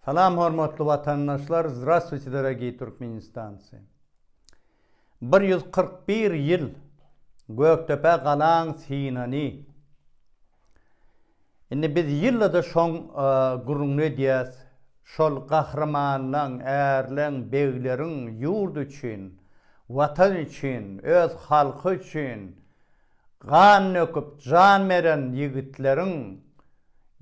Salam hormatly vatandaşlar, здравствуйте, дорогие turkmenistanцы. 141 yıl Göktepe galan sinani. Indi biz yıllada şoň gurrunly diýäs, şol gahramanlaň, ärleň, begleriň ýurt üçin, watan üçin, öz halky üçin gan nöküp jan beren ýigitleriň,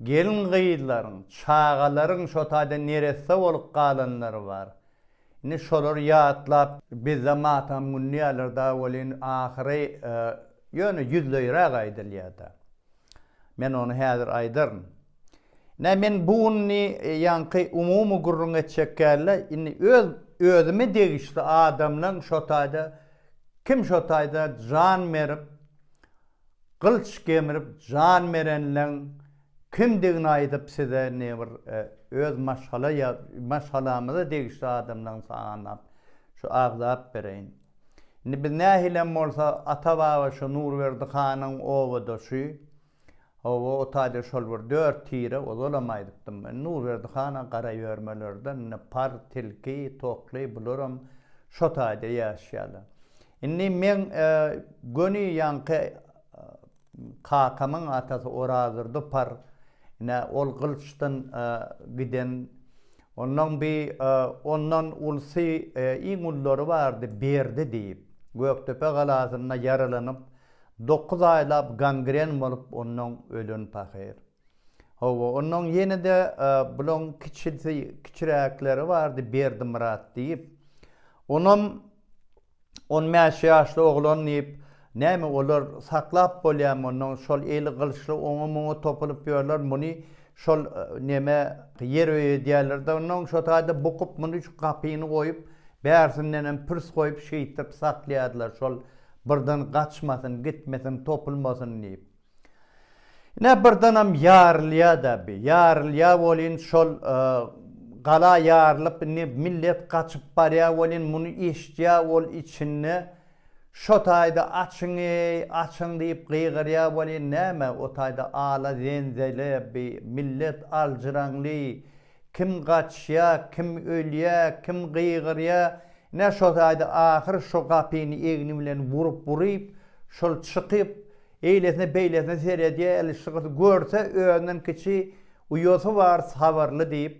gelin gyýdylaryň, çağalaryň şo taýda neresse bolup galanlary bar. Indi şolar ýatlap bize matam günniýärlerde welin ahyry ýöne ýüzleýräk aýdylýarda. Men onu häzir aýdyryn. Men buny ýanky umumy gurrun etjekkäle indi özüme degişli adamlaryň şo taýda kim şo taýda jan berip, gylç gemirip jan berenleň kimdigini aýdyp size nebir öz maşhalamyza degişli adamlaryň saňap şu agzap bereýin. Indi biz nähilem bolsa ata-baba şu Nurberdi hanyň owy doşy o taýda şol bir 4 tire ozalamaýdypdym. Nurberdi hana gara ýörmelerden par tilki, tokly bularam şo taýda ýaşýarlar. Indi men göni ýanky kakamyň atasy Orazyrdy par ol gylçdan giden ondan ulsy iň ullary bardy berdi diýip Göktepe galasyna yaralanyp 9 aylap gangren bolup ondan ölen pahyr. Ondan ýene-de bulan kiçiräkleri bardy Berdi Murat diýip. Onam 15 ýaşly oglan diýip näme olar saklap bolýar ondan şol eli gylçly oňa topulup ýörler muny şol näme ýer öýdýärler de ondan şo taýda bukup muny şu gapyny goýup bärsinden pürs goýup şeýtip saklýardylar şol birden gaçmasyn, gitmesin, topulmasyn diýip. Birdenam ýarylýa-da bi. Ýarylýa bolyn şol gala ýarylyp millet gaçyp barýar bolyn muny eşitýär ol içinde şo taýda açyň diýip gygyrýar bolyn näme o taýda ala zenzele bi millet aljyraňly kim gaçýar, kim ölýär, kim gygyrýar. Ne şo taýda ahyr şo gapyny egni bilen wurup şol çykyp eýlesine beýlesine seredýär elişigi görse öňden kiçi uýosy bar sabarly diýip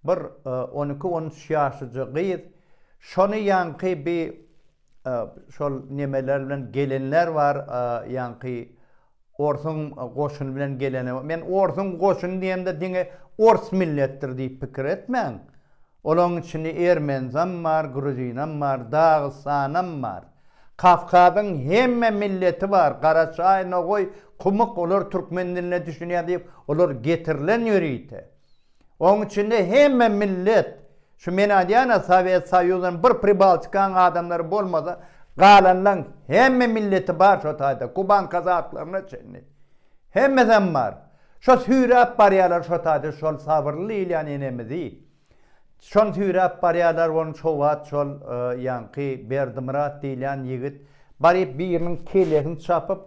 bir 12-13 ýaşyjy gyz şonu ýanky bi şol nemeler bilen gelenler bar ýanky Orsun goşun bilen gelene. Men Orsun goşun diýende diňe Ors milletdir diýip pikir etmäň. Olaň içinde Ermenizam bar, Gruzinam bar, Dağıstanam bar. Kafkadyň hemme milleti bar. Garaçaýyna goý, kumyk olar türkmen diline düşünýär diýip olar getirilen ýörýte. Oň içinde hemme millet şu men aýdýan Sowet Soýuzynyň bir Pribaltikan adamlary bolmasa galanlaryň hemme milleti bar şo taýda. Kuban kazaklaryna çenli. Hemmeden bar. Şo hürap barýarlar şo taýda şol sabırly ilýan enemizi. Şon hürap barýarlar onu çowat şol ýanky Berdi Murat diýilen ýigit baryp biriniň kelesini çapyp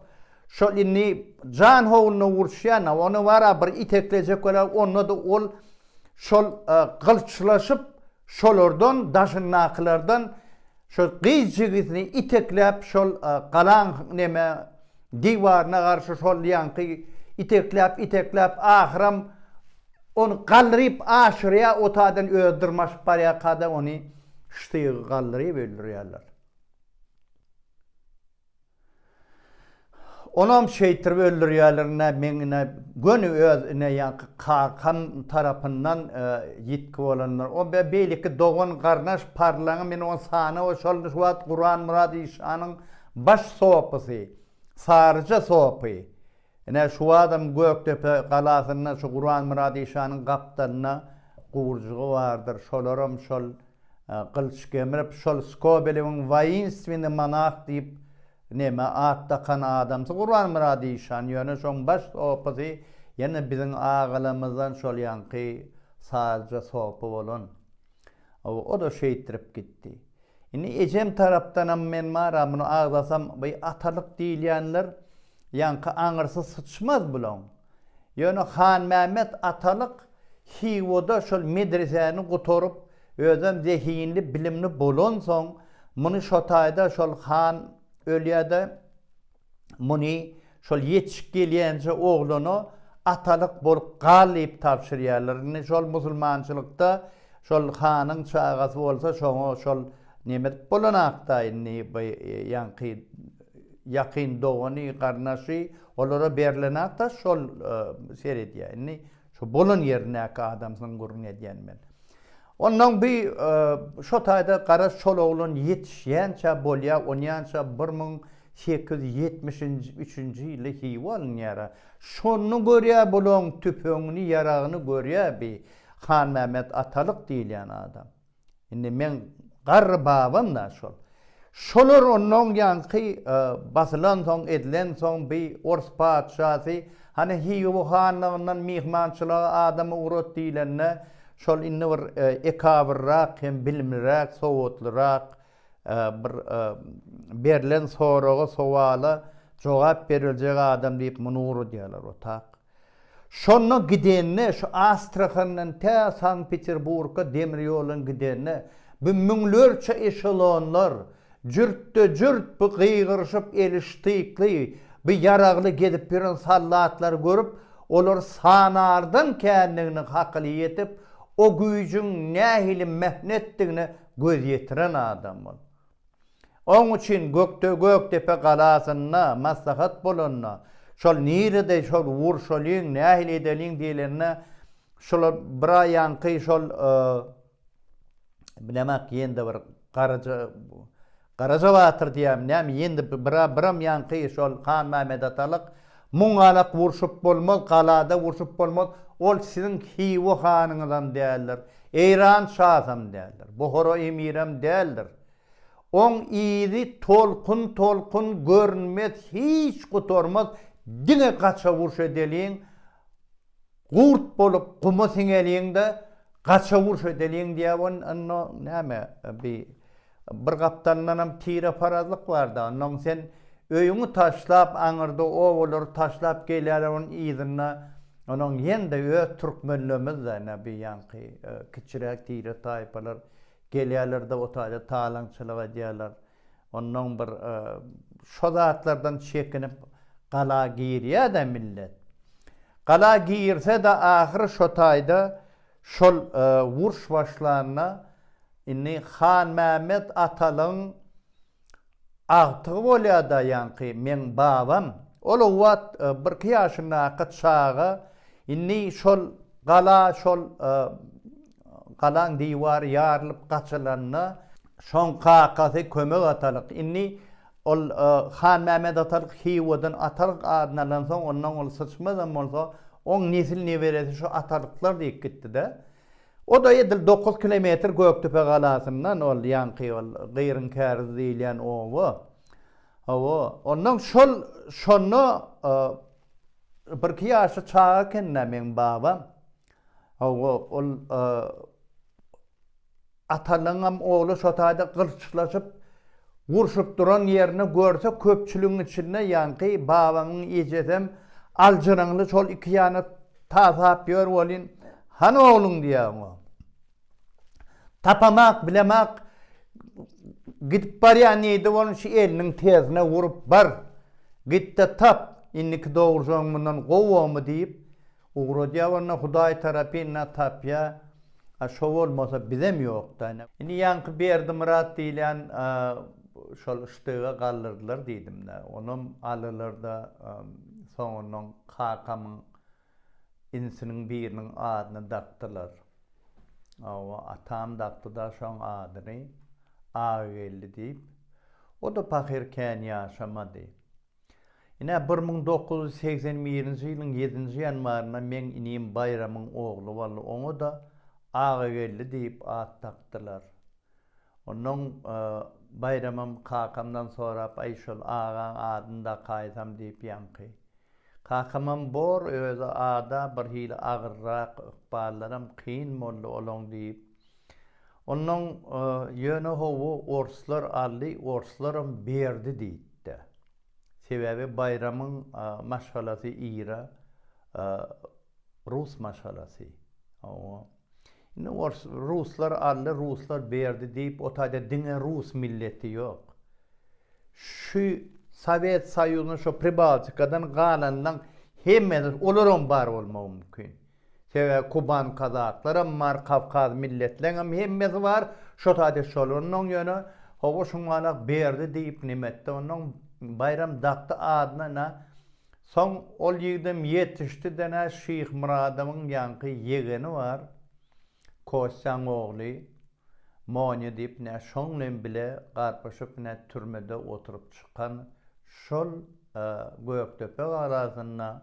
şol inni jan howluny urşýan onu wara bir iteklejek bolar onu da ol şol gylçlaşyp şolardan daşyn naklardan şol gyz jigitini iteklep şol galan neme diwarna garşy şol ýanky iteklep ahyram onu galryp aşyrya o taýdan öldürmäş barýar kada onu ştygy galryp öldürýärler. Onam şeýtirip öldürýärler meňne göni özüne ýanky kakam tarapyndan ýitki bolanlar. O beýleki dogan garnaş parlaňy men o sany o şol şuwat Guran Murad Işanyň baş sopasy, sarja sopy. Şu adam Göktepe galasyna şu Guran Murad Işanyň gapdalyna gurjugy bardyr. Şolaram şol gylç gemirip şol skobeliň vayinstvini manak diýip neme atdakan adamsy Guran Murad Işan ýöne şoň baş sopasy ýene biziň agalamyzdan şol ýanky sarja sopy bolan. O da şeýtirip gitdi. Indi ejem tarapdanam men mara muny aglasam bu atalyk diýilýänler ýanky aňyrsy sıçmaz bulan. Ýöne Han Mehmet atalyk hiwoda şol medreseni gutorup özüm zehinli bilimli bolon soň muny şotaýda şol han ölýärde muny şol yetişip gelýänçe oglunu atalyk bolup galyp tapşyrýarlar. Şol musulmançylykda şol hanyň çagasy bolsa şoňa şol nemet bolanakda ýanky yakın doğany karnaşy olara berilenakda şol seredýär. Şu bolun yerine adamsyň gurun edýän men. Ondan bir şo taýda gara şol oglun yetişýänçe bolýa, onýança 1873-nji ýyly hiwalnyara. Şonu görýär bolon tüpöňini ýaragyny görýär bi Han Mehmet Atalyk diýilen adam. Indi men garry babam da şol. Şolar ondan ýanky basylan soň edilen soň bir Ors padşasy hani hiwo hanyndan mihmançylyga adamy urat diýilenne şol inni bir ekabirrak hem bilimlirak, sowatlyrak bir berilen soraga sowala jogap beriljek adam diýip muny urat diýerler otak. Şonu gidenne şu Astrakhandan ta Sankt Peterburg'a demir ýolun gidenne bu müňlerçe eşelonlar jürt bu gıygırışıp eliştikli bir yaraglı gedip birin sallatlar görüp olar sanardan kendini haklı yetip o güýjüň nähili mehnetdigini göz ýetiren adam ol. Oň üçin Göktepe galasyna maslahat bolanna şol nirede şol wurşolyň nähili edeliň diýilenne şol bir ýanky şol bilemek ýende bir Garaja Batır diýem, näme ýendi biram ýanky şol Han Mehmet Atalyk muňalak wurşup bolmaz, galada wurşup bolmaz. Ol siziň hiwo hanyňyzdan däldir. Eýran şaham däldir. Buhara emirem däldir. Oň ýyzy tolkun görünmez, hiç gutormaz. Diňe gaça wurş edeliň, gurt bolup gumy siňeliňde gaça wurş edeliň diýen näme bir kaptanlanam tire parazlyk barda. Ondan sen öýüňi taşlap aňyrda owalar taşlap gelýär onun ýyzyna. Onuň ýende öz türkmenlerimiz da näbi ýanky kiçirek tire taýpalar gelýärler de o taýda talaňçylyk edýärler. Ondan bir şo zatlardan çekinip gala giyirýär da millet. Gala giyirse de ahyry şo taýda şol wurş başlaryna inni Han Mehmet Atalyň agtygy bolýar da ýanky men babam. Ol wagt bir ýaşyna qatşaga inni şol gala şol galaň diýwar ýarlyp gaçylanna şoň kakasy kömek atalyk. Inni ol Han Mehmet Atalyk hiwodan Atalyk adynalan soň ondan ol sıçmadan bolsa oň nesil neberesi şu atalyklar diýip gitdi-de. O da edil 9 kilometr Göktepe galasyndan ol ýanky ol gyýryn kärz diýilen owa. Ondan şonu bir ýaşy çağa kenne men babam. Ol Atalyňam ogly şo taýda gyrçylaşyp wurşup duran ýerini görse köpçüligiň içinde ýanky babamyň ejesem aljyraňly şol iki ýana tasap ýör bolyn. Han oğlun diýär. Tapamak, bilemek gidip barýan ýerde bolan şu eliniň tezine vurup bar. Gitde tap, inniki dogurjaň mundan gowamy diýip ugry diýär, Hudaý tarapynda tapýa. Şo bolmasa bizem ýokda. Indi ýanky berdi Murat diýilen şol iştyga galdyrdylar diýdim de. Onum alylarda soňundan kakamyň insiniň biriniň adyny daktylar. Atam daktı da şoň adyny Agely diýip. O da pakirken ýaşamady. Ine 1981-nji ýylyň 7-nji ýanwaryna men inim Bayramyň ogly boly. Oňa da Agely diýip ad takdylar. Onuň Bayramym kakamdan sorap aýşol agaň adyny da kaýsam diýip ýanky. Kakamam bor özü ada bir hili agırrak ıqballaram kıyın mollu olong deyip. Onun yönü hovu orslar alli, orslaram berdi deyipdi. Sebebi bayramın maşalası ira, Rus maşalası. O. Indi Ruslar alle Ruslar berdi deyip o tayda dine Rus milleti yok. Şu Sovet Soyuzynyň şu Pribaltikadan galandan hemmesi olaram bar bolmagy mümkin. Sebäbi Kuban Kazaklar bar, Kafkaz milletleri hemmesi var. Şu tayda şolanyň ýöne howa şuňalak berdi deyip nimetde onuň bayram dakty adyna soň ol ýigdim ýetişdi dene Şeyh Muradymyň ýanky ýegeni var. Koşan oğlu Monya deyip ne şonlen bile garpaşıp ne türmede oturup çıkan şol Göktepe arasında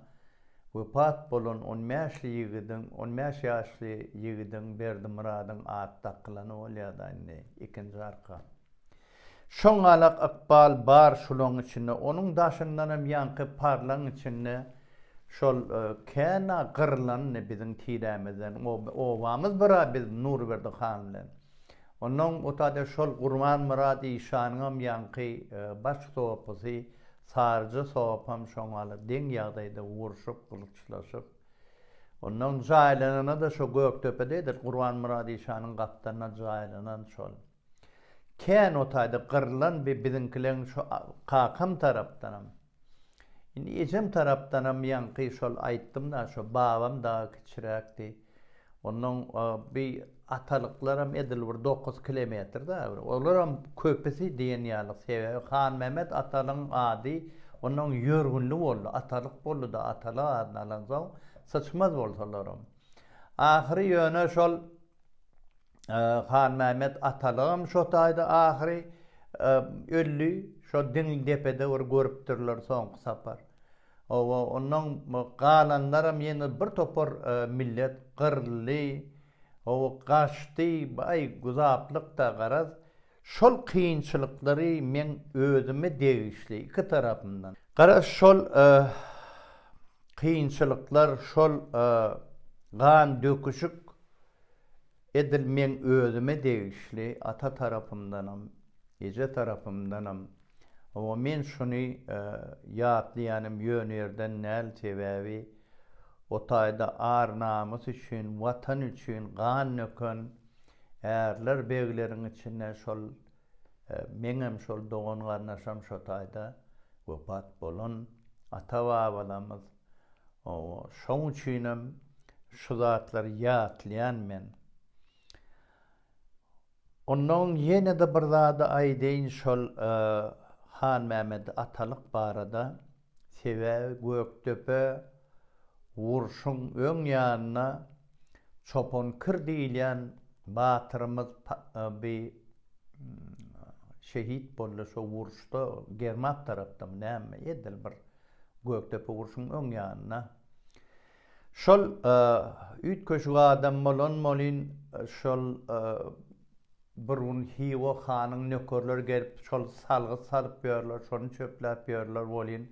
vefat bolan 15 ýaşly ýigidin Berdi Muradyň at takylyny bolýardy indi ikinji arka. Şoňalak akbal bar şulaň içinde onuň daşyndanam ýanky parlaň içinde şol kena gırlan ne bizim tirämizden obamyz bira biz Nurberdi han bilen. Onuň otada şol Gurman Murad işanyň ýanky baş sopasy sarjy sopam şoňaly deň ýagdaýda uruşup gylçylaşyp. Onuň jaýlanyna da şo Göktepededir Gurman Murad işanyň gatdaryna jaýlanan şol. Ken otada gırlan bizimkileň şo kakam tarapdanam. Indi ejem tarapdanam ýanky şol aýtdym da şo babam da kiçiräkdi. Onuň bir atalyklaram edilýär 9 kilometr da. Olaram köpesi diýen ýaly sebäbi Han Mehmet atalyň ady onuň ýörgünli boldy. Atalyk boldy da atala adynalansaň saçmaz bolsalarım. Ahiri ýöne şol Han Mehmet atalygym şo taýda ahiri öllü şo Diňdepede görüpdirler soňky sapar. Onuň galanlarym ýene bir topar millet gyrly, gaçdy, bay guzaplyk da garaz. Şol kynçylyklary men özüme degişli iki tarapyndan. Garaz şol kynçylyklar, şol gan döküşük edil men özüme degişli ata tarapymdanam, eje tarapymdanam. O men şunu ýatlaýanym ýönerden näl sebäbi o taýda ar namys üçin, watan üçin gan nökön erler begleriň içinde şol meňem şol dogan garnaşam şo taýda wefat bolan ata babalarymyz o şoň üçinem şu zatlar ýatlaýan men. Onuň ýene de bir zady aýdyn şol Han Mehmet atalyk barada sebäbi Göktepe urşuň öň ýanyna çopon kir diýilen batyrymyz bir şehit boldy şo urşda Germat tarapdan näme edil bir Göktepe urşuň öň ýanyna. Şol üýtköşük adam bolan molin şol burun hiwo hanyň nökerler gelip şol salgy salyp ýörler, şonu çöpläp ýörler bolyn.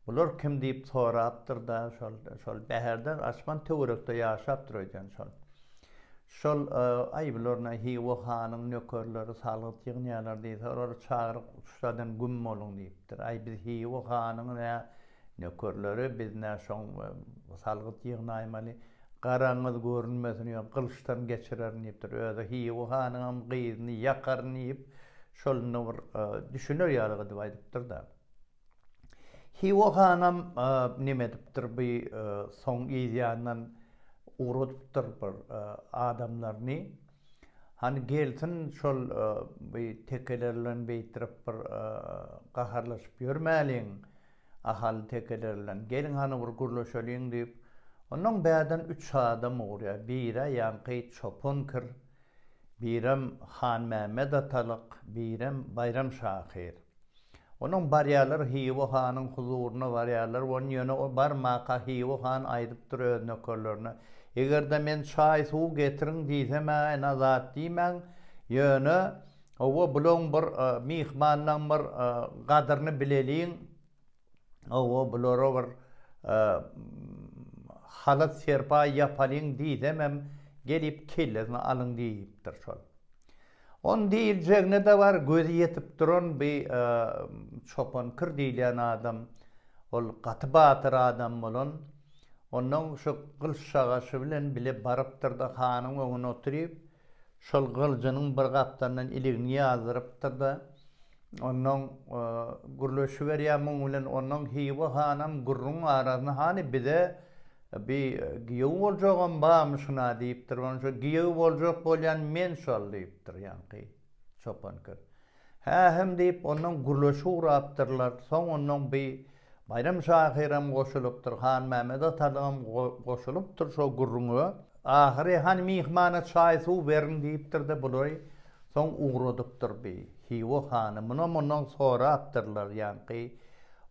Bular kim diýip sorapdyr da şol bäherden aşman töwerekde ýaşap durýan şol. Şol aýbylaryna hiwo hanyň nökerleri salgy ýygnaýarlar diýip olar çagyryp şuradan güm bolun diýipdir. Aý biz hiwo hanyň nökerleri biz näşoň salgy ýygnaýmaly Garangyz görünmesin ýa gylçdan geçirer diýipdir. Öze hiwo hanyň gyzyny ýakar diýip şolny bir düşünür ýalygy diýip aýdypdyr da. Hiwo hanam nime edipdir bir soň ýandan urudypdyr bir adamlaryny. Hani gelsin şol bir tekelerlen beýtirip bir gaharlaşyp ýörmäliň. Ahal tekelerlen gelin hani bir gurlaşalyň diýip onuň bäden 3 adam urýar. Biri ýanky çopon kir, birim Han Mehmet atalyk, birim Bayram Şahyr. Onuň barýarlar hiwo hanyň huzuruna barýarlar, onuň ýöne o barmaka hiwo han aýdypdyr öz nökerlerine. Egerde men çaý suw getirin diýsem, nazat diýmän, ýöne owa bulan bir mihmandan bir gadyryny bileliň. Owa bulara bir halat serpa ýapalyň diýsem, gelip kellesini alyň diýipdir şol. On diýiljegine de var, gözi ýetip duran bir çopon kir diýilen adam, ol gaty batyr adam bolan, Ondan şu kılıç şagaşı bilen bile barıptır da hanın öňüne oturyp şol gıljynyň bir gapdandan iligini ýazyrypdyr da ondan gurleşi berýärmiň bilen ondan hiýe hanam gurrun arasyna hani bize bir giýew boljagam barmyşyna diýipdir. Onu şu giýew boljak bolýan men şol diýipdir ýanky çopankör. Hem diýip ondan gurleşi urapdyrlar. Soň ondan bir Bayram Şahiram goşulupdyr, Han Mehmet Atagam goşulupdyr şo gurruňa. Ahyry hani mihmana çaý suw berin diýipdir de bulary. Soň ugradypdyr bir. Hiýe hanymyna ondan sorapdyrlar ýanky.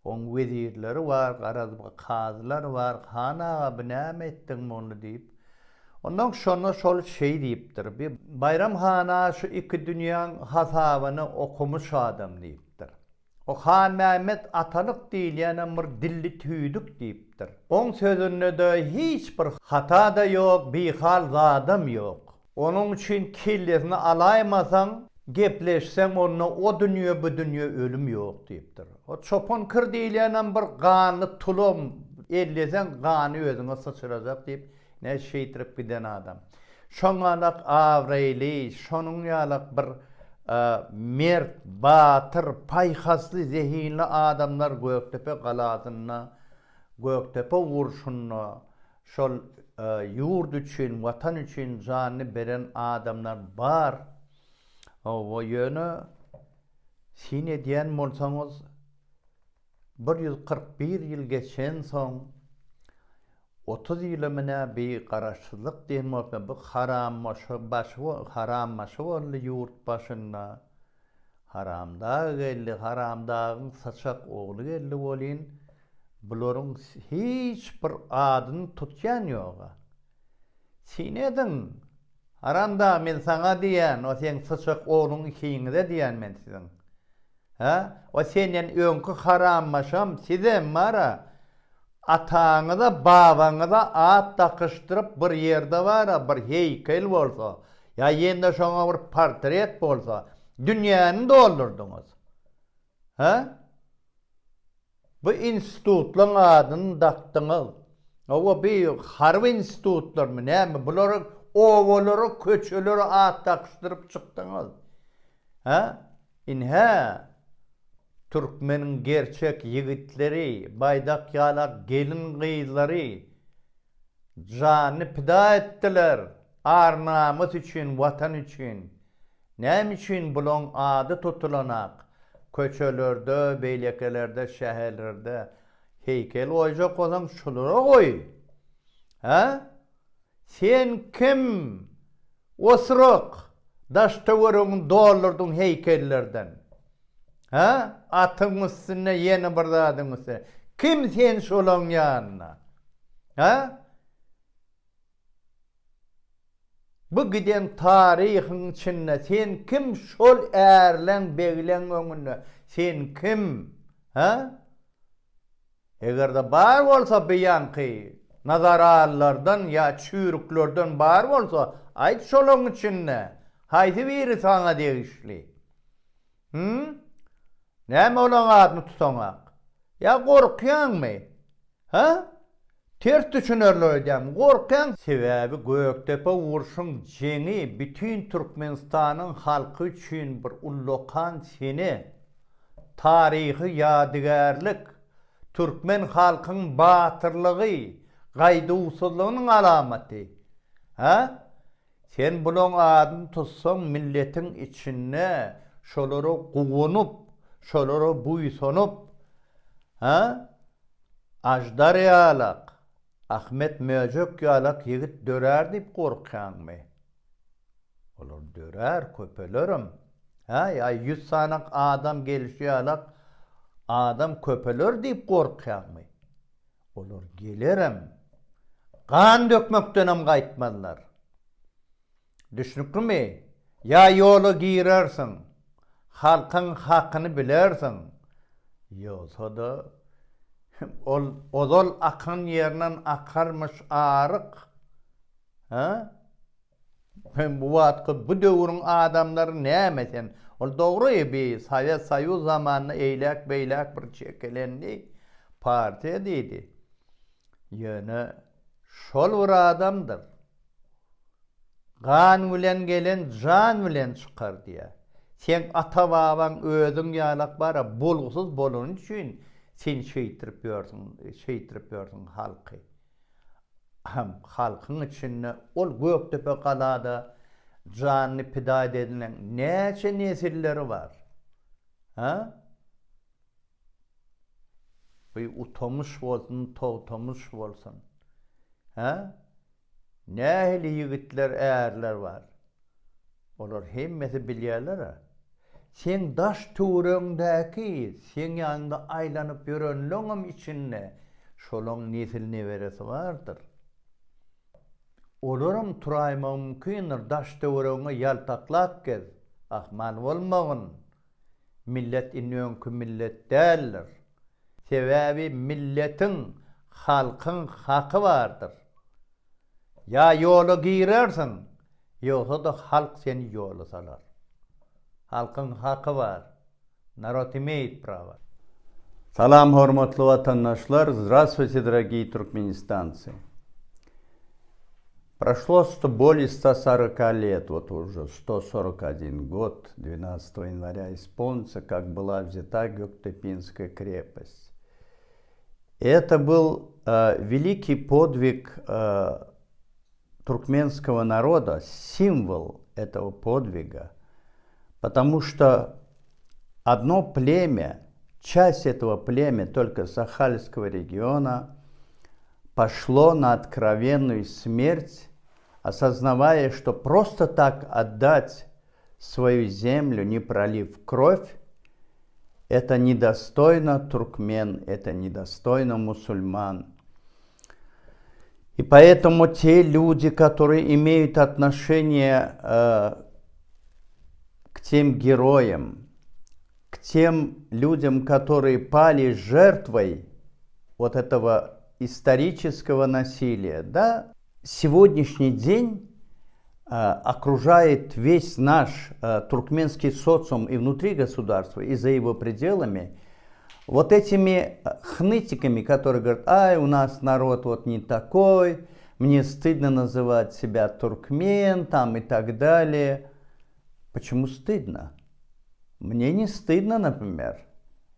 On wezirleri var, gazylar var. Hana näme etdiň muny diýip. Ondan şonu şol şey diýipdir. Bir Bayram Hana şu iki dünýäň hasabyny okumuş adam diýipdir. O Han Mehmet Atalyk diýilýän bir dilli tüýdük diýipdir. Oň sözünde de hiç bir hata da ýok, bihal zadam ýok. Onun üçin kellesini alaýmasaň, gepleşseň onda o dünýe bu dünýe ölüm ýok diýipdir. O çopan kır diýilýän bir ganly tulum, elleseň gany özüňe sıçrajak diýip ne şeýtirip giden adam. Şoňalak awreýli, şonuň ýalak bir mert, batyr, paýhasly, zehinli adamlar Göktepe galasyna, Göktepe urşunyna, şol ýurt üçin, watan üçin janyny beren adamlar bar. O ýöne sine diýen bolsaňyz 141 ýyl geçen soň 30 ýyla mene bir garaşsyzlyk diýenmokda bu harammaşy boldy ýurt başynda. Haramda geldi, haramdagyň saçak ogly geldi bolýan. Bularyň hiç bir adyny tutýan ýok. Sinedin haramda men saňa diýen, o sen saçak oglyň ikiňde diýen men siziň. O senden öňkü harammaşam sizem mara. Ataňy da babaňy da at takışdyryp bir ýerde bara bir heykel bolsa, ýa ýende şoňa bir portret bolsa, dünýäni doldurdyňyz. Bu institutlaryň adyny dakdyňyz. O bir harby institutlarmy näme bulary owalary, köçeleri at takışdyryp çykdyňyz. Inha Türkmeniň gerçek ýigitleri, baýdak ýalak gelin gyzlary jany pida etdiler. Arnamyz üçin, watan üçin. Näme üçin bulan ady tutulanak? Köçelerde, beýlekelerde, şäherlerde heykel oýjak bolan şulara goý. Sen kim? Osrak daşta görüň dollardyň heykellerden. Atyň üstüne ýene bir zadyň üstüne. Kim sen şolaň ýanyna? Bu giden tarihin içinde sen kim şol erlen begilen öňünde? Sen kim? Egerde bar bolsa beýanky, nazarallardan ýa çüýrüklerden bar bolsa, aýt şolaň içinde. Haýsy biri saňa degişli? Näme olan adyny tutaňak? Ya gorkýanmy? Ters düşünerlerden gorkan sebäbi Göktepe urşuň jeňi bütün Türkmenistanyň halky üçin bir ullokan seni tarihi ýadygarlyk, Türkmen halkyň batyrlygy, gaýdywsuzlygynyň alamaty. Sen bulan adyny tutsaň milletiň içinde şolary guwunup, şolary buýsunup, Ajdar ýalak, Ahmet Möjök ýalak ýigit dörer diýip gorkýanmy? Olar dörer, köpelerim. Ya 100 sanak adam gelişi ýalak adam köpeler diýip gorkýanmy? Olar gelerim. Gan dökmekdenem gaýtmadylar. Düşnükmi? Ya ýoly girersiň, halkyň hakyny bilersiň. Ýoksa da ozal akan yerden akarmış arık. Bu wagtda bu döwrüň adamlary näme sen? Ol dogry bir Sowet Soýuz zamanına eýlek beýlek bir çekelendi partiýa diýdi. Ýöne şol bir adamdır. Gan bilen gelen can bilen çıkar diye. Sen ata baban özüň ýalak bara bolgusuz bolun üçin sen şeýtirip ýörsiň halky. Halkyň içinde ol Göktepe galada canny pida edilen näçe nesilleri var. Ha? Bu utamış bolsun, togtamış bolsun. Ha? Nähili yigitler, äärler var. Olar hemmesi bilýärler. Sen daş tuğröňdäki, sen ýanynda aýlanyp ýörenleňim içinde şolaň nesil neberesi bardyr. Olaram turaýma mümkindir, daş tuğröňe ýaltaklap gez. Ahman bolmagyn. Millet inňöňkü millet däldir. Sebäbi milletin, halkyň haky bardyr. Ya ýola girersin, ýoksa da halk seni ýola salar. Halkyň haky var. Народ имеет право. Salam hormatly vatandaşlar, здравствуйте, дорогие туркменистанцы. Прошло более 140 лет, вот уже 141 год, 12 января исполнится, как была взята Гёктепинская крепость. Это был великий подвиг туркменского народа, символ этого подвига, потому что одно племя, часть этого племя, только Сахальского региона, пошло на откровенную смерть, осознавая, что просто так отдать свою землю, не пролив кровь, это недостойно туркмен, это недостойно мусульман. И поэтому те люди, которые имеют отношение к тем героям, к тем людям, которые пали жертвой вот этого исторического насилия, да, сегодняшний день окружает весь наш туркменский социум и внутри государства, и за его пределами, вот этими хнытиками, которые говорят: ай, у нас народ вот не такой, мне стыдно называть себя туркмен, там и так далее. Почему стыдно? Мне не стыдно, например,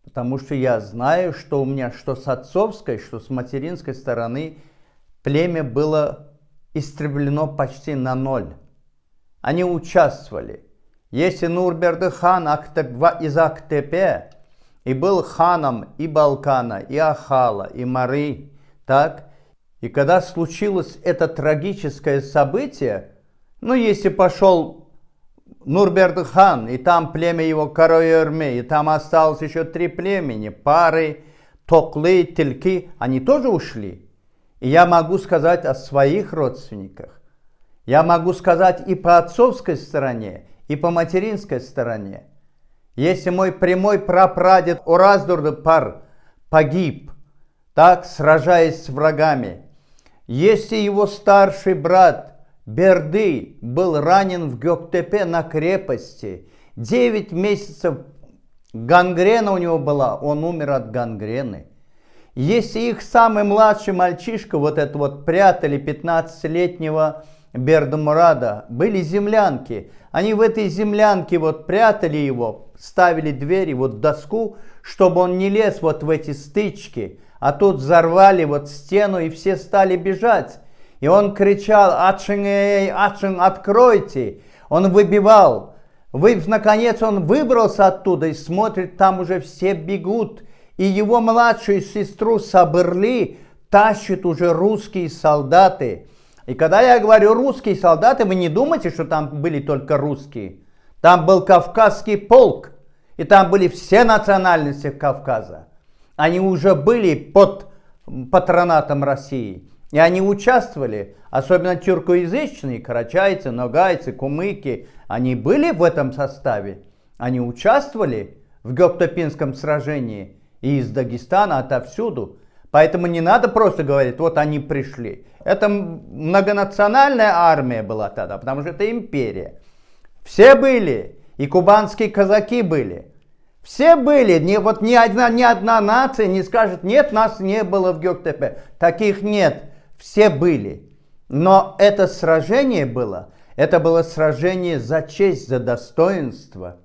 потому что я знаю, что у меня что с отцовской, что с материнской стороны племя было истреблено почти на ноль. Они участвовали. Если Нурберды-хан из Актепе и был ханом и Балкана, и Ахала, и Мары, так, и когда случилось это трагическое событие, ну, если пошел Нурберды-хан, и там племя его Караёрме, и там осталось еще 3 племени, Пары, Токлы, Тельки, они тоже ушли. И я могу сказать о своих родственниках. Я могу сказать и по отцовской стороне, и по материнской стороне. Если мой прямой прапрадед Ораздурды-пар погиб, так, сражаясь с врагами, если его старший брат Берды был ранен в Гёктепе на крепости, 9 месяцев гангрена у него была, он умер от гангрены. Если их самый младший мальчишка, вот это вот прятали 15-летнего Бердымурада, были землянки, они в этой землянке вот прятали его, ставили двери, вот доску, чтобы он не лез вот в эти стычки, а тут взорвали вот стену и все стали бежать. И он кричал: «Ачын, ачын, откройте!» Он выбивал. Наконец он выбрался оттуда и смотрит, там уже все бегут. И его младшую сестру Сабырли тащат уже русские солдаты. И когда я говорю русские солдаты, вы не думайте, что там были только русские. Там был Кавказский полк. И там были все национальности Кавказа. Они уже были под патронатом России. И они участвовали, особенно тюркоязычные, карачайцы, ногайцы, кумыки, они были в этом составе. Они участвовали в Гёктепинском сражении и из Дагестана, отовсюду. Поэтому не надо просто говорить: вот они пришли. Это многонациональная армия была тогда, потому что это империя. Все были, и кубанские казаки были. Все были, ни одна нация не скажет: нет, нас не было в Гёктепе. Таких нет. все были. Но это сражение это было сражение за честь, за достоинство,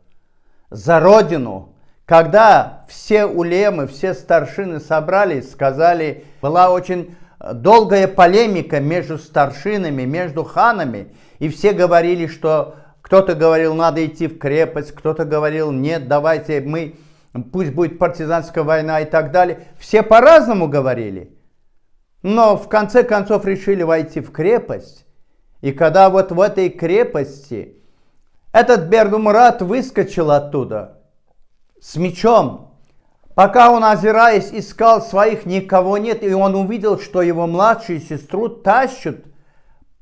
за родину. Когда все улемы, все старшины собрались, сказали, была очень долгая полемика между старшинами, между ханами, и все говорили, что кто-то говорил, надо идти в крепость, кто-то говорил, нет, давайте пусть будет партизанская война и так далее. Все по-разному говорили, но в конце концов решили войти в крепость. И когда вот в этой крепости этот Бердумурат выскочил оттуда с мечом, пока он, озираясь, искал своих, никого нет, и он увидел, что его младшую сестру тащат,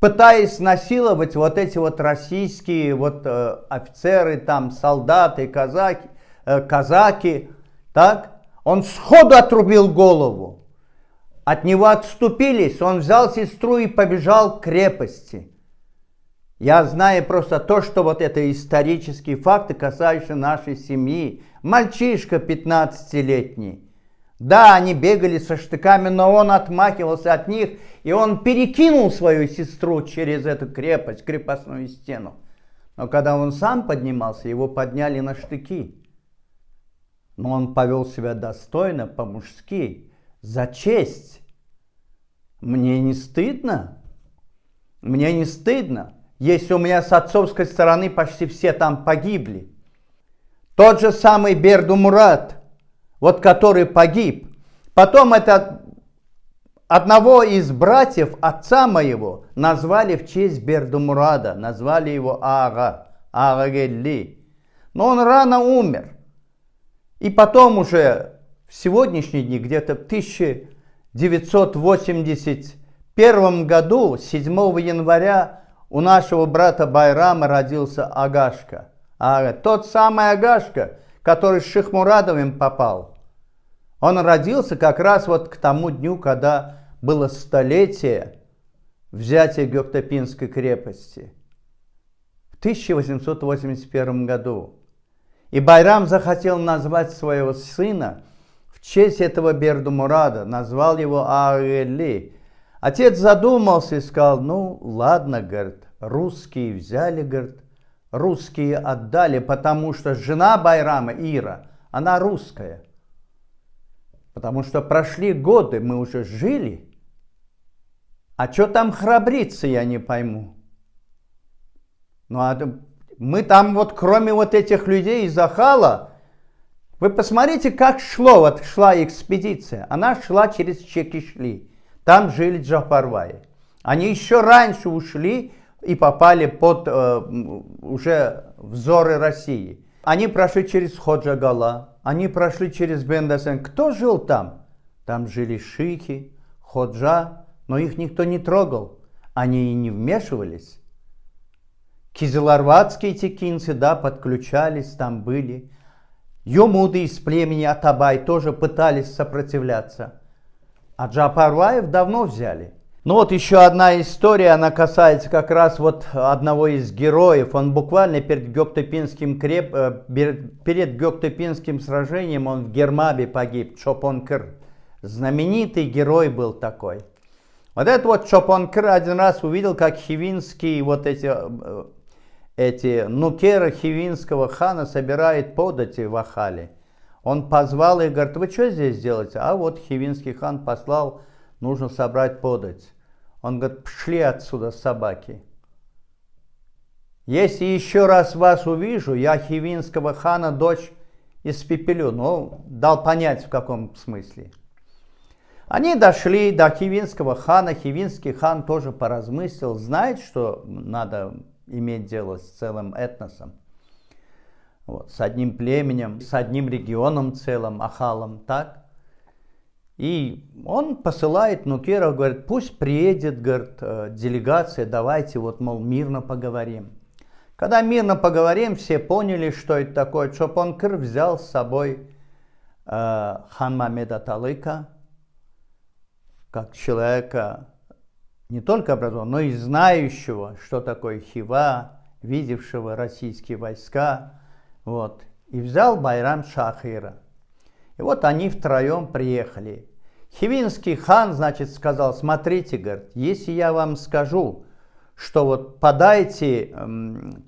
пытаясь насиловать вот эти вот российские вот офицеры, там солдаты, казаки, так? Он сходу отрубил голову. От него отступились, он взял сестру и побежал к крепости. Я знаю просто то, что вот это исторические факты, касающиеся нашей семьи. Мальчишка 15-летний. Да, они бегали со штыками, но он отмахивался от них, и он перекинул свою сестру через эту крепость, крепостную стену. Но когда он сам поднимался, его подняли на штыки. Но он повел себя достойно, по-мужски, за честь. Мне не стыдно. Мне не стыдно, если у меня с отцовской стороны почти все там погибли. Тот же самый Бердумурат, вот который погиб. Потом одного из братьев отца моего назвали в честь Бердумурада, назвали его Агагелли. Но он рано умер. И потом уже в сегодняшние дни, где-то в 1981 году, 7 января, у нашего брата Байрама родился Агашка. Тот самый Агашка, который с Шихмурадовым попал. Он родился как раз вот к тому дню, когда было столетие взятия Гёктопинской крепости. В 1881 году. И Байрам захотел назвать своего сына в честь этого Бердумурада, назвал его Агагелли. Отец задумался и сказал, ну ладно, говорит, русские взяли, говорит, русские отдали, потому что жена Байрама, Ира, она русская. Потому что прошли годы, мы уже жили. А что там храбриться, я не пойму. Ну а мы там вот, кроме вот этих людей из Ахала, вы посмотрите, как шла экспедиция. Она шла через Чекишли. Там жили Джапарваи. Они еще раньше ушли и попали под уже взоры России. Они прошли через Ходжагала, они прошли через Бендасен. Кто жил там? Там жили шейхи, ходжа, но их никто не трогал. Они и не вмешивались. Кизиларватские текинцы, да, подключались, там были. Юмуды из племени Атабай тоже пытались сопротивляться. А Джапарваев давно взяли. Ну вот еще одна история, она касается как раз вот одного из героев. Он буквально перед Гёктопинским сражением, он в Гермабе погиб, Чопон-Кыр. Знаменитый герой был такой. Вот этот вот Чопон-Кыр один раз увидел, как хивинские вот эти нукеры хивинского хана собирают подати в Ахале. Он позвал и говорит, вы что здесь делаете? А вот хивинский хан послал, нужно собрать подать. Он говорит, пошли отсюда, собаки. Если еще раз вас увижу, я хивинского хана дочь испепелю. Ну, дал понять в каком смысле. Они дошли до хивинского хана. Хивинский хан тоже поразмыслил, знает, что надо иметь дело с целым этносом. Вот, с одним племенем, с одним регионом целым, Ахалом, так? И он посылает нукеров, говорит, пусть приедет, говорит, делегация, давайте вот, мол, мирно поговорим. Когда мирно поговорим, все поняли, что это такое. Чопон-Кыр взял с собой хан Мамеда Талыка, как человека не только образованного, но и знающего, что такое Хива, видевшего российские войска. Вот. И взял Байрам Шахира. И вот они втроем приехали. Хивинский хан, значит, сказал: смотрите, говорит, если я вам скажу, что вот подайте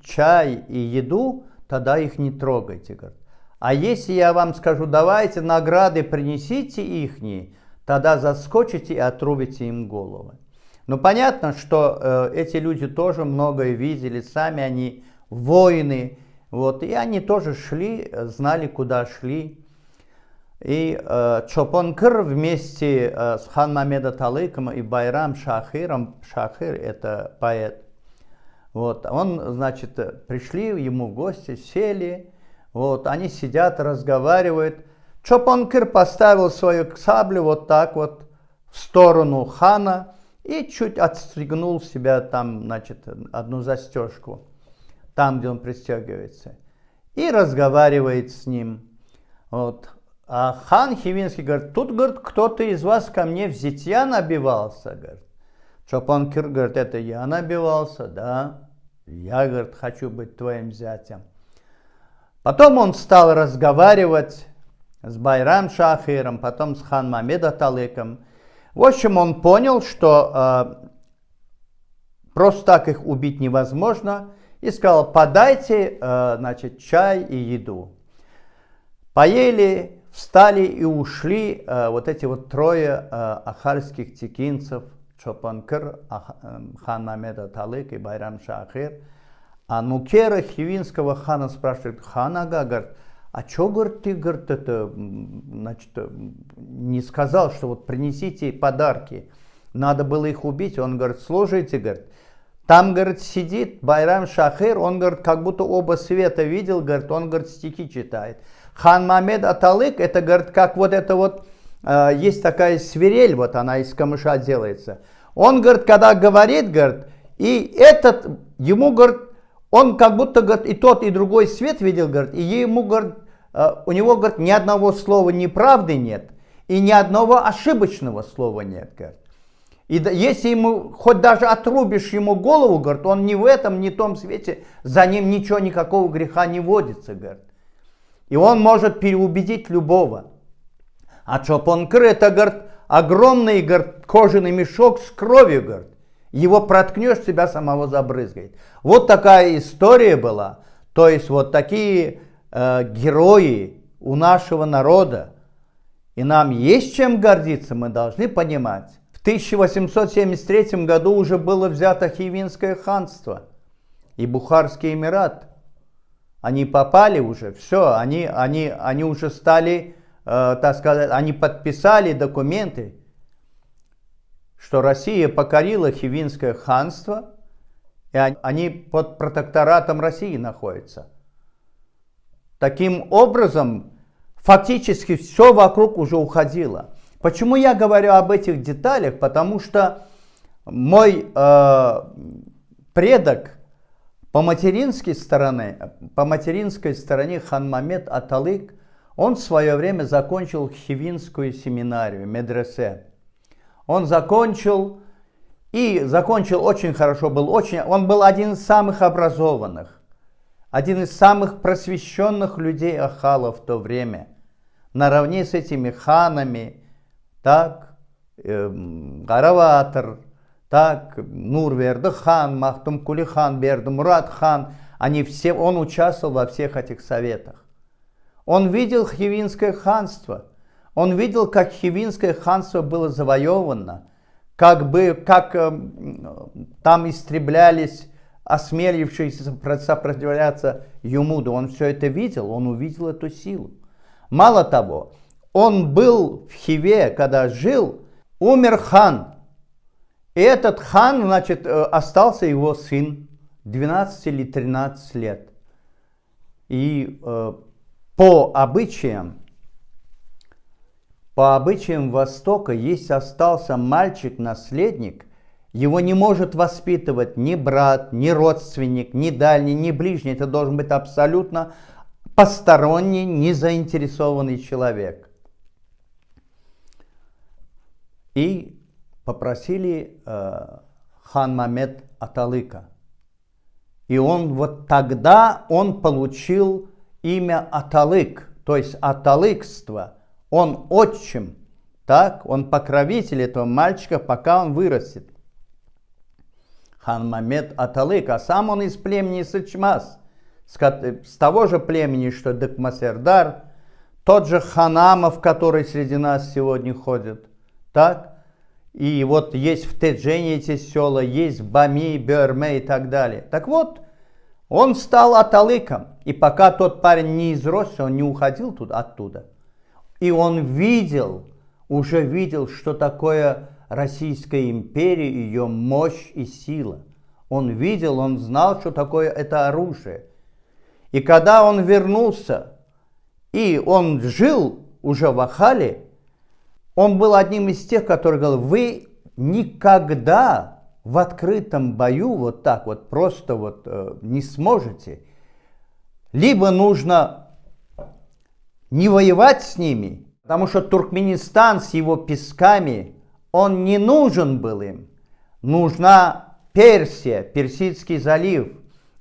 чай и еду, тогда их не трогайте, говорит. А если я вам скажу: давайте награды принесите ихние, тогда заскочите и отрубите им головы. Ну, понятно, что эти люди тоже многое видели, сами они воины, вот, и они тоже шли, знали, куда шли. И Чопон-Кыр вместе с хан Мамед Аталыком и Байрам Шахиром, Шахир это поэт, вот, он, значит, пришли ему в гости, сели, вот, они сидят, разговаривают. Чопон-Кыр поставил свою саблю вот так вот в сторону хана и чуть отстегнул себя там, значит, одну застежку, там, где он пристегивается, и разговаривает с ним. Вот. А хан Хивинский говорит: тут, говорит, кто-то из вас ко мне в зятья набивался, говорит. Чопон-Кыр говорит: это я набивался, да, я, говорит, хочу быть твоим зятем. Потом он стал разговаривать с Байрам Шахиром, потом с хан Мамед Аталыком. В общем, он понял, что просто так их убить невозможно, и сказал: подайте, значит, чай и еду. Поели, встали и ушли вот эти вот трое ахальских текинцев: Чопон-Кыр, хан Мамед Аталык и Байрам Шахир. А нукера хивинского хана спрашивает: хан ага, говорит, а чё, говорит, ты, говорит, это, значит, не сказал, что вот принесите подарки, надо было их убить? Он говорит: слушайте, говорит, там, говорит, сидит Байрам Шахир, он, говорит, как будто оба света видел, говорит, он, говорит, стихи читает. Хан Мамед Аталык, это, говорит, как вот это вот, есть такая свирель, вот она из камыша делается. Он, говорит, когда говорит, говорит, и этот, ему, говорит, он как будто, говорит, и тот, и другой свет видел, говорит, и ему, говорит, у него, говорит, ни одного слова неправды нет, и ни одного ошибочного слова нет, говорит. И если ему, хоть даже отрубишь ему голову, говорит, он ни в этом, ни в том свете, за ним ничего, никакого греха не водится, говорит. И он может переубедить любого. А Чопон-Кыр это, говорит, огромный, говорит, кожаный мешок с кровью, говорит. Его проткнешь, себя самого забрызгает. Вот такая история была. То есть вот такие герои у нашего народа. И нам есть чем гордиться, мы должны понимать. В 1873 году уже было взято Хивинское ханство и Бухарский эмират. Они попали уже, все, они уже стали, так сказать, они подписали документы, что Россия покорила Хивинское ханство, и они под протекторатом России находятся. Таким образом, фактически все вокруг уже уходило. Почему я говорю об этих деталях? Потому что мой предок по материнской стороне хан Мамед Аталык, он в свое время закончил Хивинскую семинарию, медресе. Он закончил очень хорошо, он был один из самых образованных, один из самых просвещенных людей Ахала в то время. Наравне с этими ханами, так, Гараватр, так, Нурверды хан, Махтум Кули хан, Берды Мурат хан, он участвовал во всех этих советах. Он видел Хивинское ханство, он видел, как Хивинское ханство было завоевано, как там истреблялись осмелившиеся сопротивляться Юмуду. Он все это видел, он увидел эту силу. Мало того, он был в Хиве, когда жил, умер хан. И этот хан, значит, остался его сын, 12 или 13 лет. И по обычаям Востока, если остался мальчик-наследник, его не может воспитывать ни брат, ни родственник, ни дальний, ни ближний. Это должен быть абсолютно посторонний, незаинтересованный человек. И попросили хан Мамед Аталыка. И тогда он получил имя Аталык, то есть аталыкство. Он отчим Так, он покровитель этого мальчика, пока он вырастет. Хан Мамед Аталык, а сам он из племени Сычмас, с того же племени, что Дыкмасердар, тот же Ханамов, который среди нас сегодня ходит. Так? И вот есть в Теджене эти села, есть в Бами, Бёрме и так далее. Так вот, он стал Аталыком. И пока тот парень не изросся, он не уходил оттуда. И он уже видел, что такое Российская империя, ее мощь и сила. Он видел, он знал, что такое это оружие. И когда он вернулся, и он жил уже в Ахале, он был одним из тех, который говорил: вы никогда в открытом бою вот так вот просто не сможете. Либо нужно не воевать с ними, потому что Туркменистан с его песками, он не нужен был им. Нужна Персия, Персидский залив,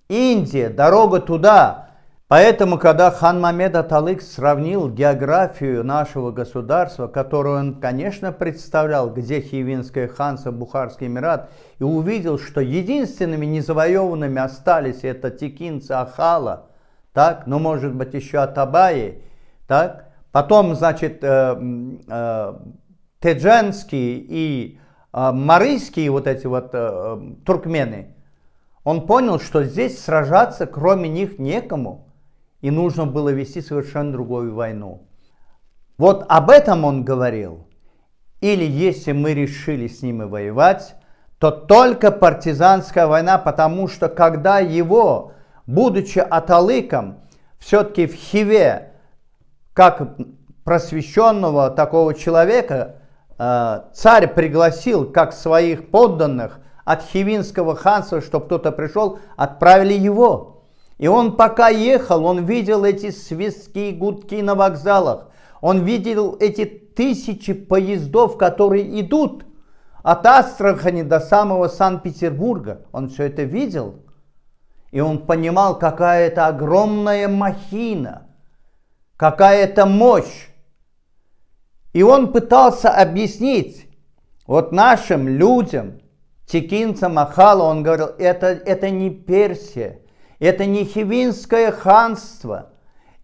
Индия, дорога туда. Поэтому, когда хан Мамед Аталык сравнил географию нашего государства, которую он, конечно, представлял, где Хивинское ханство, Бухарский эмират, и увидел, что единственными незавоеванными остались это текинцы Ахала, так, ну, может быть, еще Атабаи, так, потом, значит, тедженские и марийские вот эти вот туркмены, он понял, что здесь сражаться кроме них некому. И нужно было вести совершенно другую войну. Вот об этом он говорил. Или если мы решили с ними воевать, то только партизанская война, потому что когда его, будучи Аталыком, все-таки в Хиве, как просвещенного такого человека, царь пригласил как своих подданных от Хивинского ханства, чтобы кто-то пришел, отправили его. И он пока ехал, он видел эти свистки и гудки на вокзалах. Он видел эти тысячи поездов, которые идут от Астрахани до самого Санкт-Петербурга. Он все это видел. И он понимал, какая это огромная махина, какая это мощь. И он пытался объяснить вот нашим людям, текинцам Ахала, он говорил: это не Персия. Это не Хивинское ханство,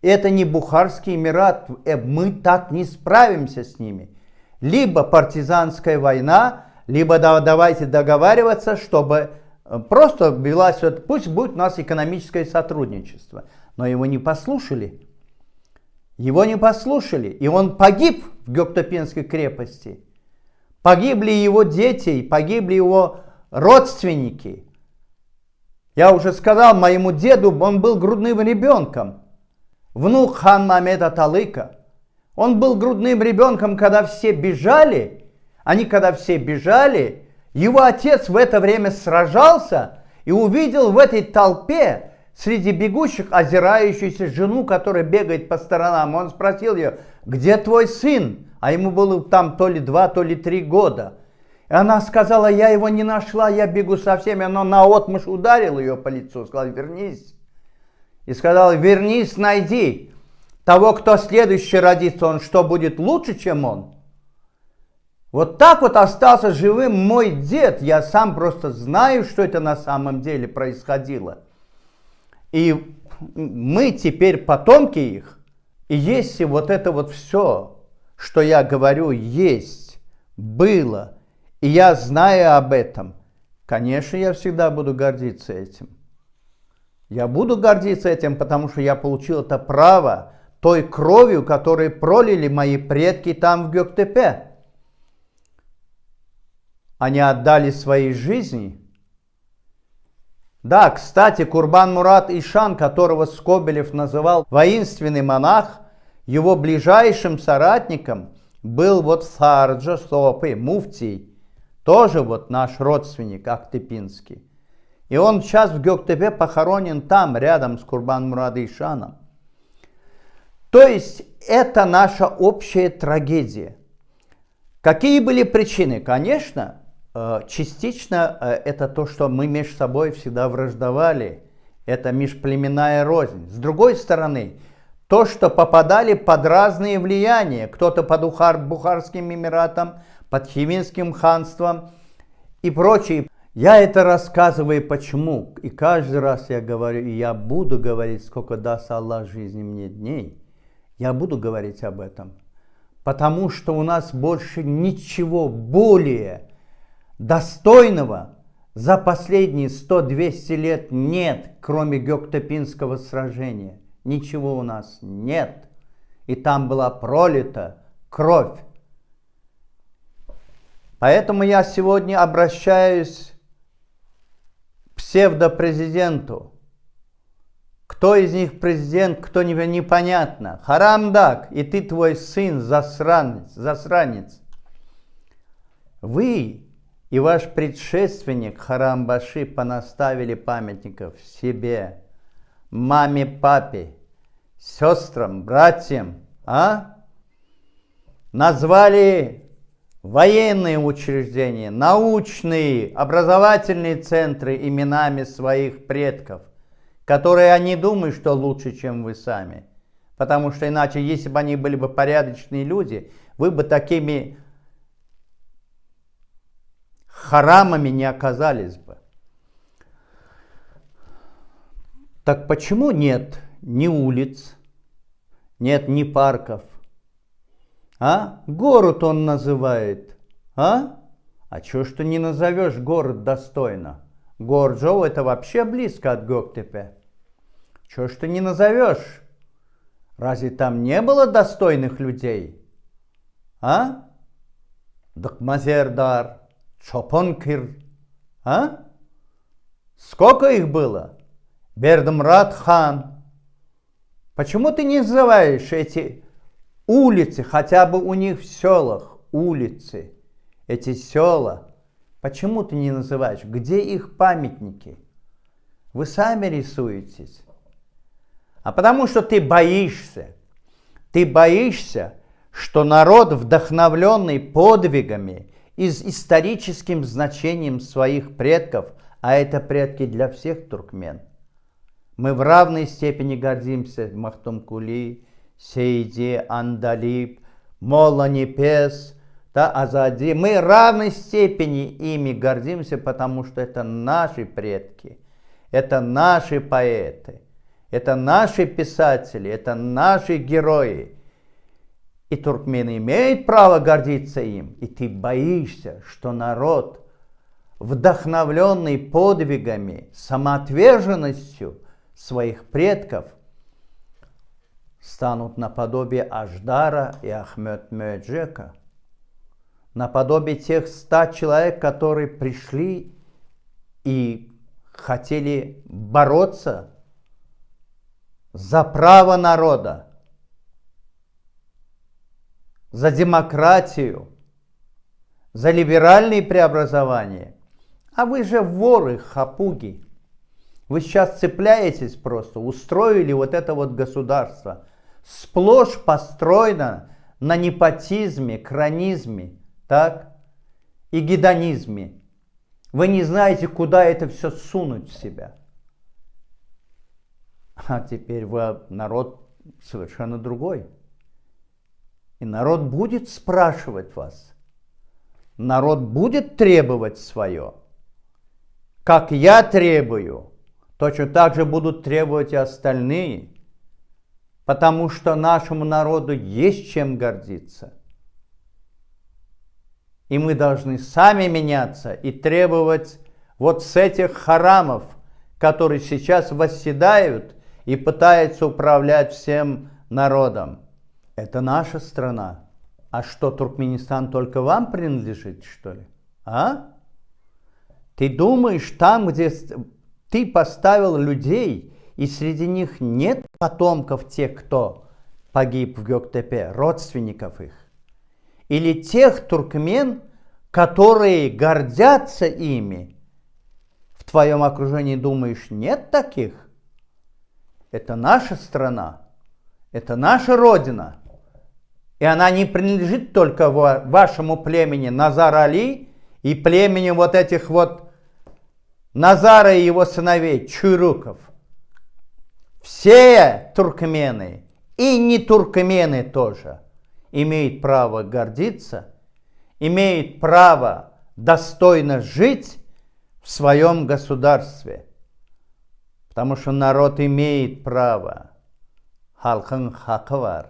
это не Бухарский эмират, мы так не справимся с ними. Либо партизанская война, либо давайте договариваться, чтобы просто велась, пусть будет у нас экономическое сотрудничество. Но его не послушали. Его не послушали, и он погиб в Гёктопинской крепости. Погибли его дети, погибли его родственники. Я уже сказал, моему деду, он был грудным ребенком. Внук хан Мамеда Аталыка. Он был грудным ребенком, когда все бежали. Когда все бежали, его отец в это время сражался и увидел в этой толпе среди бегущих озирающуюся жену, которая бегает по сторонам. Он спросил ее: где твой сын? А ему было там то ли 2, то ли 3 года. И она сказала: я его не нашла, я бегу со всеми. Она наотмашь ударила ее по лицу, сказала: вернись. И сказала: вернись, найди того, кто следующий родится, он что, будет лучше, чем он? Вот так вот остался живым мой дед. Я сам просто знаю, что это на самом деле происходило. И мы теперь потомки их. И если вот это вот все, что я говорю, есть, было, и я знаю об этом, конечно, я всегда буду гордиться этим. Я буду гордиться этим, потому что я получил это право той кровью, которую пролили мои предки там в Гёктепе. Они отдали свои жизни. Да, кстати, Курбан-Мурат Ишан, которого Скобелев называл воинственный монах, его ближайшим соратником был вот Сарджа Сопы, муфтий, тоже вот наш родственник Актепинский. И он сейчас в Гёктепе похоронен там, рядом с Курбан-Мурат Ишаном. То есть это наша общая трагедия. Какие были причины? Конечно, частично это то, что мы между собой всегда враждовали. Это межплеменная рознь. С другой стороны, то, что попадали под разные влияния. Кто-то под Бухарским Эмиратом, под Хивинским ханством и прочее. Я это рассказываю почему. И каждый раз я говорю, и я буду говорить, сколько даст Аллах жизни мне дней. Я буду говорить об этом. Потому что у нас больше ничего более достойного за последние 100-200 лет нет, кроме Гёктепинского сражения. Ничего у нас нет. И там была пролита кровь. Поэтому я сегодня обращаюсь к псевдопрезиденту. Кто из них президент, кто непонятно. Харамдак, и ты твой сын засранец. Вы и ваш предшественник Харамбаши понаставили памятников себе, маме, папе, сестрам, братьям, назвали военные учреждения, научные, образовательные центры именами своих предков, которые они думают, что лучше, чем вы сами. Потому что иначе, если бы они были бы порядочные люди, вы бы такими харамами не оказались бы. Так почему нет ни улиц, нет ни парков? Город он называет. А чё ж ты не назовешь город достойно? Горджоу это вообще близко от Гёктепе. Чё ж ты не назовешь? Разве там не было достойных людей? Дакмазердар, Чопонкир. Сколько их было? Бердымрат хан. Почему ты не называешь эти улицы, хотя бы у них в селах, улицы, эти села? Почему ты не называешь? Где их памятники? Вы сами рисуетесь. А потому что ты боишься. Ты боишься, что народ, вдохновленный подвигами и с историческим значением своих предков, а это предки для всех туркмен, мы в равной степени гордимся Махтумкули, Сейде, Андалиб, Молла Непес, Азади. Мы в равной степени ими гордимся, потому что это наши предки, это наши поэты, это наши писатели, это наши герои. И туркмены имеют право гордиться им. И ты боишься, что народ, вдохновленный подвигами, самоотверженностью своих предков, станут наподобие Аждара и Ахмед Мөджека, наподобие тех 100 человек, которые пришли и хотели бороться за право народа, за демократию, за либеральные преобразования. А вы же воры, хапуги. Вы сейчас цепляетесь просто, устроили вот это вот государство. Сплошь построено на непотизме, кронизме, так? И гедонизме. Вы не знаете, куда это все сунуть в себя. А теперь народ совершенно другой. И народ будет спрашивать вас. Народ будет требовать свое. Как я требую, точно так же будут требовать и остальные. Потому что нашему народу есть чем гордиться. И мы должны сами меняться и требовать вот с этих харамов, которые сейчас восседают и пытаются управлять всем народом. Это наша страна. А что, Туркменистан только вам принадлежит, что ли? Ты думаешь, там, где ты поставил людей, и среди них нет потомков тех, кто погиб в Гёктепе, родственников их? Или тех туркмен, которые гордятся ими? В твоем окружении, думаешь, нет таких? Это наша страна, это наша родина. И она не принадлежит только вашему племени Назар-Али и племени вот этих вот Назара и его сыновей, Чуйруков. Все туркмены и не туркмены тоже имеют право гордиться, имеют право достойно жить в своем государстве. Потому что народ имеет право. Халкın hakkı var.